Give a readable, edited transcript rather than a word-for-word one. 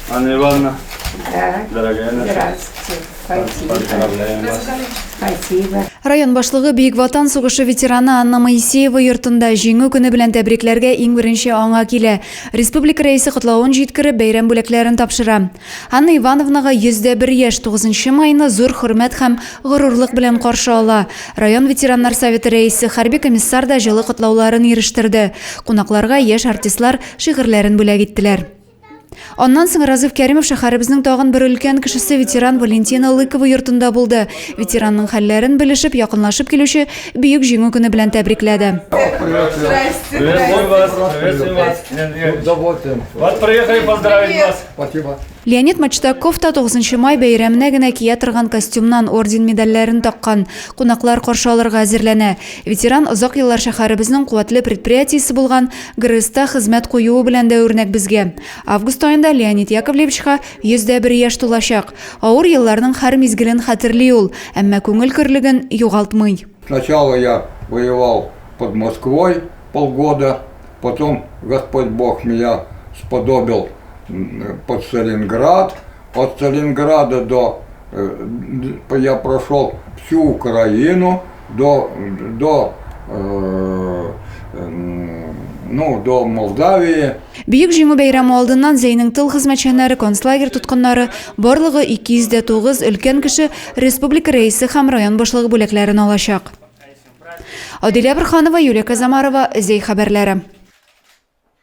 Анна Ивановна, Да. дорогая наша, Здравствуйте. Спасибо. поздравляем вас. Спасибо. Район башлыгы Бейик Ватан сугышы ветераны Анна Моисеева йортында жеңүү күнү белән тәбрикләргә иң беренче аңа килә. Республика рәисе котлавын җиткереп бәйрәм бүләкләрен тапшыра. Анна Ивановнага 101 яшь 9 майны зур хөрмәт һәм горурлык белән каршы ала. Район ветераннар советы рәисе хәрби комиссар да җылы котлауларын ирештирде. Кунакларга яшь артистлар шигырьләрен бүләк иттеләр. Оннан соң Разыв Кәримов шәһәребезнең тагын бер өлкән кешесе ветеран Валентина Лыкова йортында булды. Ветеранның хәлләрен белешеп, якынлашып килүче бөек җиңү көне белән тәбрикләде. Приветствую вас, приветствую вас. Вот приехали поздравить вас. Спасибо. Леонид Мачтаков та 9 май бәйрәменә генә кия торган костюмнан орден медальләрен таккан. Кунаклар каршы алырга әзерләнә. Ветеран озак еллар шәһәребезнең куәтле предприятиесе булган ГРСта хезмәт куюы белән дә үрнәк безгә. Август айында Леонид Яковлевичка 101 яшь тулачак. Авыр елларның һәр мизгелен хәтерли ул, әмма күңел көрлеген югалтмый. Сначала я воевал под Москвой полгода, потом Господь Бог меня сподобил под Сталинград. От Сталинграда я прошел всю Украину до Молдавии. Бүйек җиңү бәйрәме алдыннан Зәйнең тыл хезмәтчәннәре, концлагер тоткыннары барлыгы 209 өлкән кеше республика рәисе һәм район башлыгы бүләкләрен алачак. Адилә Бирханова, Юлия Казамарова, Зәй хәбәрләре.